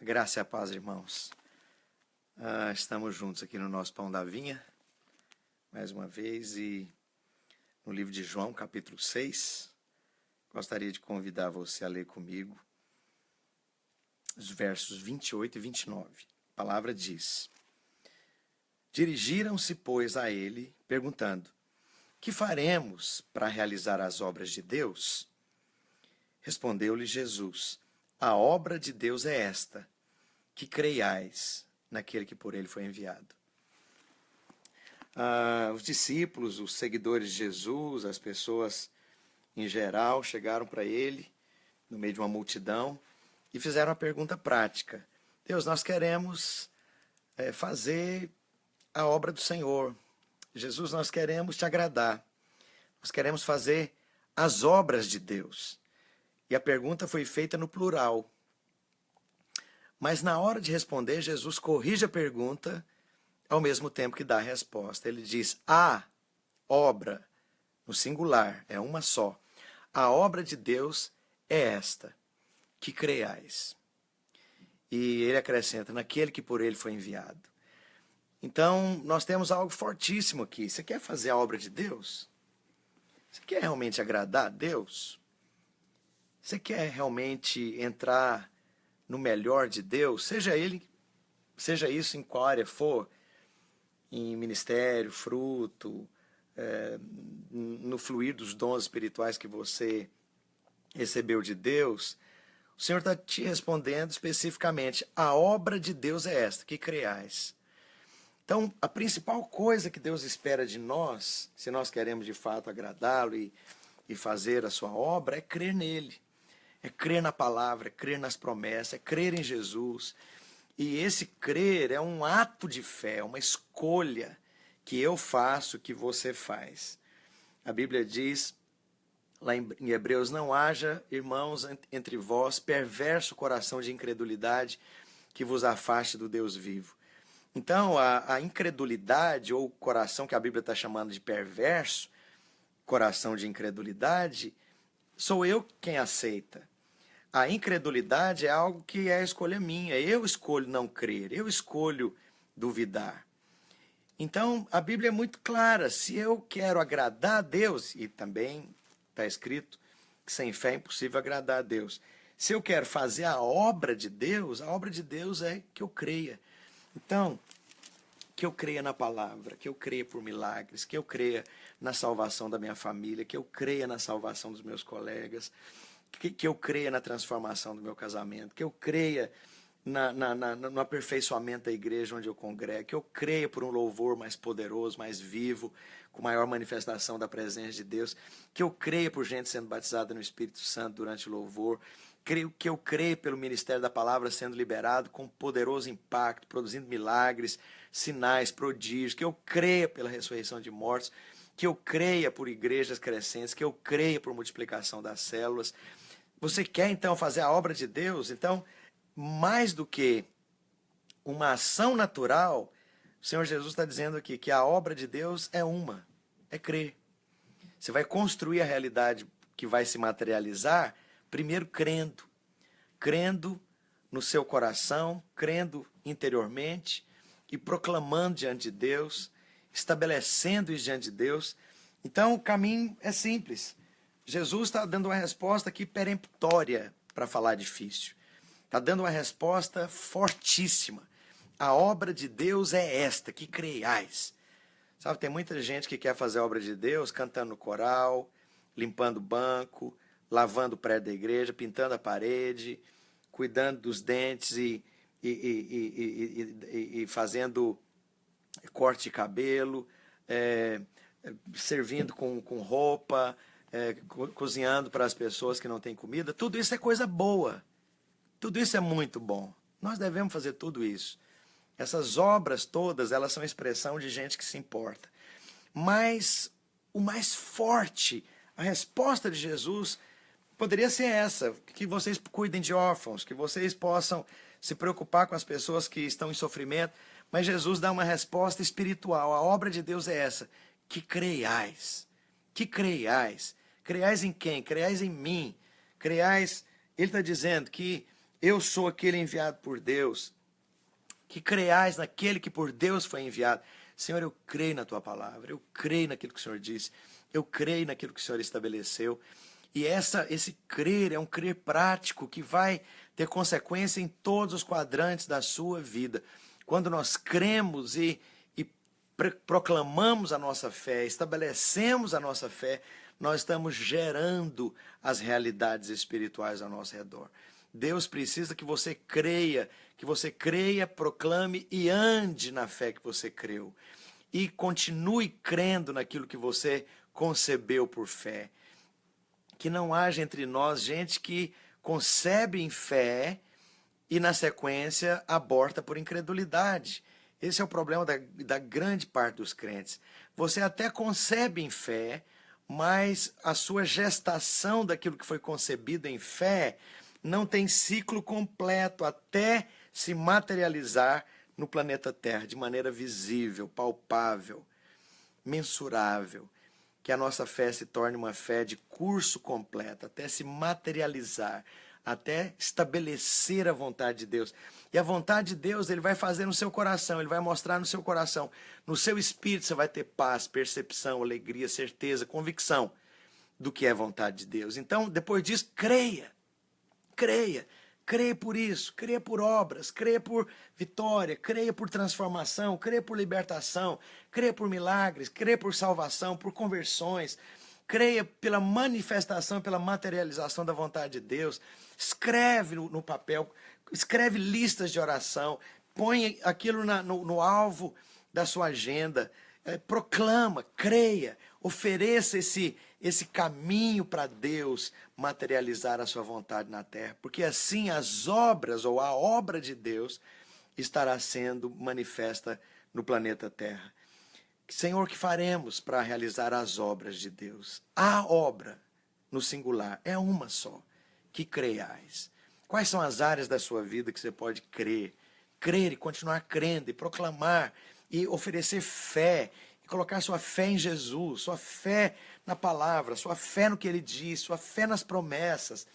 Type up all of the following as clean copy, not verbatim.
Graça e a paz, irmãos. Estamos juntos aqui no nosso Pão da Vinha, mais uma vez, e no livro de João, capítulo 6, gostaria de convidar você a ler comigo os versos 28 e 29. A palavra diz: Dirigiram-se, pois, a ele, perguntando: Que faremos para realizar as obras de Deus? Respondeu-lhe Jesus: A obra de Deus é esta, que creiais naquele que por ele foi enviado. Os discípulos, os seguidores de Jesus, as pessoas em geral, chegaram para ele, no meio de uma multidão, e fizeram uma pergunta prática. Deus, nós queremos fazer a obra do Senhor. Jesus, nós queremos te agradar. Nós queremos fazer as obras de Deus. E a pergunta foi feita no plural. Mas na hora de responder, Jesus corrige a pergunta ao mesmo tempo que dá a resposta. Ele diz: a obra, no singular, é uma só. A obra de Deus é esta, que creiais. E ele acrescenta: naquele que por ele foi enviado. Então, nós temos algo fortíssimo aqui. Você quer fazer a obra de Deus? Você quer realmente agradar a Deus? Você quer realmente entrar no melhor de Deus, seja isso em qual área for, em ministério, fruto, no fluir dos dons espirituais que você recebeu de Deus, o Senhor está te respondendo especificamente: a obra de Deus é esta, que creiais. Então, a principal coisa que Deus espera de nós, se nós queremos de fato agradá-lo e fazer a sua obra, é crer nele. É crer na palavra, é crer nas promessas, é crer em Jesus. E esse crer é um ato de fé, é uma escolha que eu faço, que você faz. A Bíblia diz, lá em Hebreus: não haja, irmãos, entre vós perverso coração de incredulidade que vos afaste do Deus vivo. Então, a incredulidade, ou o coração que a Bíblia está chamando de perverso, coração de incredulidade, sou eu quem aceita. A incredulidade é algo que é escolha minha. Eu escolho não crer, eu escolho duvidar. Então, a Bíblia é muito clara. Se eu quero agradar a Deus, e também está escrito que sem fé é impossível agradar a Deus. Se eu quero fazer a obra de Deus é que eu creia. Então, que eu creia na palavra, que eu creia por milagres, que eu creia na salvação da minha família, que eu creia na salvação dos meus colegas, que eu creia na transformação do meu casamento, que eu creia no aperfeiçoamento da igreja onde eu congrego, que eu creia por um louvor mais poderoso, mais vivo, com maior manifestação da presença de Deus, que eu creia por gente sendo batizada no Espírito Santo durante o louvor, que eu creia pelo ministério da palavra sendo liberado com poderoso impacto, produzindo milagres, sinais, prodígios, que eu creia pela ressurreição de mortos, que eu creia por igrejas crescentes, que eu creia por multiplicação das células. Você quer então fazer a obra de Deus? Então, mais do que uma ação natural, o Senhor Jesus está dizendo aqui que a obra de Deus é crer. Você vai construir a realidade que vai se materializar, primeiro crendo no seu coração, crendo interiormente e proclamando diante de Deus, estabelecendo isso diante de Deus. Então, o caminho é simples. Jesus está dando uma resposta aqui peremptória, para falar difícil. Está dando uma resposta fortíssima. A obra de Deus é esta, que creiais. Sabe, tem muita gente que quer fazer a obra de Deus cantando no coral, limpando o banco, lavando o prédio da igreja, pintando a parede, cuidando dos dentes e fazendo corte de cabelo, servindo com roupa, cozinhando para as pessoas que não têm comida. Tudo isso é coisa boa. Tudo isso é muito bom. Nós devemos fazer tudo isso. Essas obras todas, elas são expressão de gente que se importa. Mas o mais forte, a resposta de Jesus poderia ser essa: que vocês cuidem de órfãos, que vocês possam se preocupar com as pessoas que estão em sofrimento. Mas Jesus dá uma resposta espiritual. A obra de Deus é essa: que creiais. Que creiais. Creiais em quem? Creiais em mim. Creiais. Ele está dizendo que Eu sou aquele enviado por Deus, que creiais naquele que por Deus foi enviado. Senhor, eu creio na tua palavra, eu creio naquilo que o Senhor disse, eu creio naquilo que o Senhor estabeleceu. E esse crer é um crer prático que vai ter consequência em todos os quadrantes da sua vida. Quando nós cremos e proclamamos a nossa fé, estabelecemos a nossa fé, nós estamos gerando as realidades espirituais ao nosso redor. Deus precisa que você creia, proclame e ande na fé que você creu. E continue crendo naquilo que você concebeu por fé. Que não haja entre nós gente que concebe em fé e, na sequência, aborta por incredulidade. Esse é o problema da grande parte dos crentes. Você até concebe em fé, mas a sua gestação daquilo que foi concebido em fé não tem ciclo completo até se materializar no planeta Terra de maneira visível, palpável, mensurável. Que a nossa fé se torne uma fé de curso completo, até se materializar, até estabelecer a vontade de Deus. E a vontade de Deus ele vai fazer no seu coração, ele vai mostrar no seu coração. No seu espírito você vai ter paz, percepção, alegria, certeza, convicção do que é vontade de Deus. Então, depois disso, creia. Creia por isso, creia por obras, creia por vitória, creia por transformação, creia por libertação, creia por milagres, creia por salvação, por conversões, creia pela manifestação, pela materialização da vontade de Deus. Escreve no papel, escreve listas de oração, põe aquilo no alvo da sua agenda, proclama, creia, ofereça esse caminho para Deus materializar a sua vontade na terra, porque assim as obras ou a obra de Deus estará sendo manifesta no planeta Terra. Senhor, que faremos para realizar as obras de Deus? A obra, no singular, é uma só, que creiais. Quais são as áreas da sua vida que você pode crer e continuar crendo e proclamar e oferecer fé, e colocar sua fé em Jesus, sua fé na palavra, sua fé no que ele diz, sua fé nas promessas,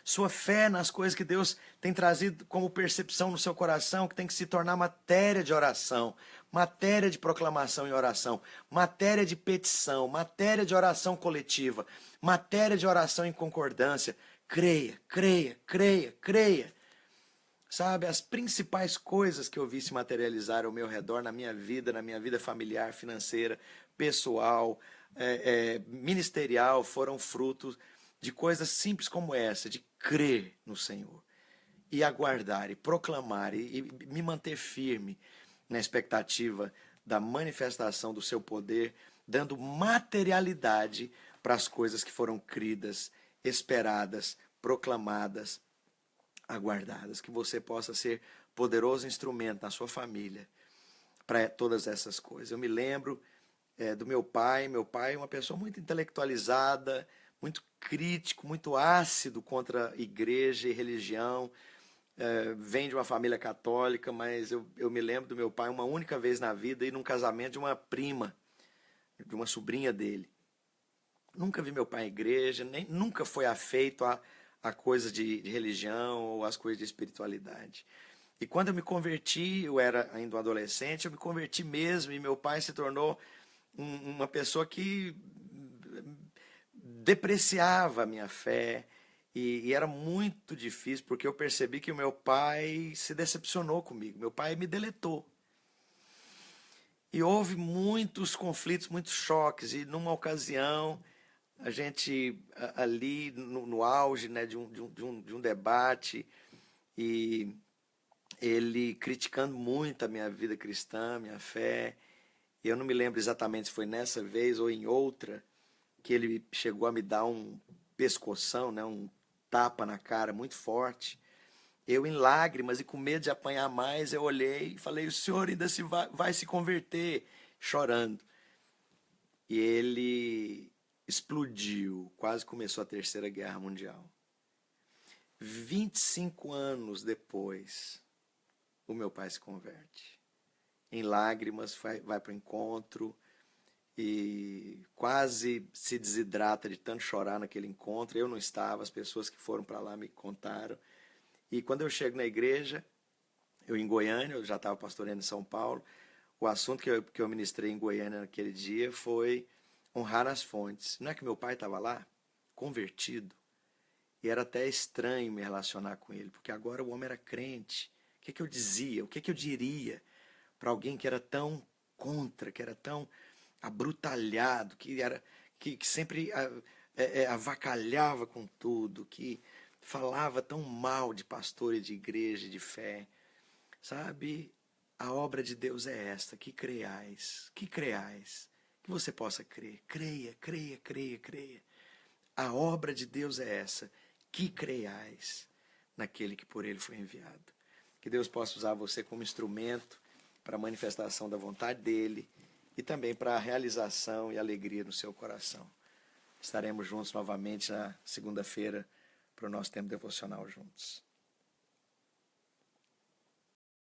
sua fé nas coisas que Deus tem trazido como percepção no seu coração, que tem que se tornar matéria de oração, matéria de proclamação e oração, matéria de petição, matéria de oração coletiva, matéria de oração em concordância. Creia. Sabe, as principais coisas que eu vi se materializar ao meu redor, na minha vida familiar, financeira, pessoal, ministerial, foram frutos de coisas simples como essa, de crer no Senhor e aguardar e proclamar e me manter firme na expectativa da manifestação do seu poder, dando materialidade para as coisas que foram cridas, esperadas, proclamadas, aguardadas. Que você possa ser poderoso instrumento na sua família para todas essas coisas. Eu me lembro do meu pai é uma pessoa muito intelectualizada, muito crítico, muito ácido contra a igreja e religião, vem de uma família católica, mas eu me lembro do meu pai uma única vez na vida ir num casamento de uma prima, de uma sobrinha dele. Nunca vi meu pai em igreja, nunca foi afeito a coisas de religião ou as coisas de espiritualidade. E quando eu me converti, eu era ainda um adolescente, eu me converti mesmo e meu pai se tornou uma pessoa que depreciava a minha fé e era muito difícil porque eu percebi que o meu pai se decepcionou comigo, meu pai me deletou. E houve muitos conflitos, muitos choques e numa ocasião a gente ali no auge, né, de um debate e ele criticando muito a minha vida cristã, minha fé. Eu não me lembro exatamente se foi nessa vez ou em outra que ele chegou a me dar um pescoção, né, um tapa na cara muito forte. Eu em lágrimas e com medo de apanhar mais, eu olhei e falei, o senhor ainda vai se converter, chorando. E ele explodiu, quase começou a Terceira Guerra Mundial. 25 anos depois, o meu pai se converte. Em lágrimas, vai para o encontro e quase se desidrata de tanto chorar naquele encontro. Eu não estava, as pessoas que foram para lá me contaram. E quando eu chego na igreja, eu em Goiânia, eu já estava pastoreando em São Paulo, o assunto que eu ministrei em Goiânia naquele dia foi honrar as fontes. Não é que meu pai estava lá, convertido, e era até estranho me relacionar com ele, porque agora o homem era crente. O que eu dizia, o que eu diria para alguém que era tão contra, que era tão abrutalhado, que sempre avacalhava com tudo, que falava tão mal de pastor e de igreja e de fé. Sabe, a obra de Deus é esta, que creais, que você possa crer. Creia, creia, creia, creia. A obra de Deus é essa, que creiais naquele que por ele foi enviado. Que Deus possa usar você como instrumento para a manifestação da vontade dele e também para a realização e alegria no seu coração. Estaremos juntos novamente na segunda-feira para o nosso tempo devocional juntos.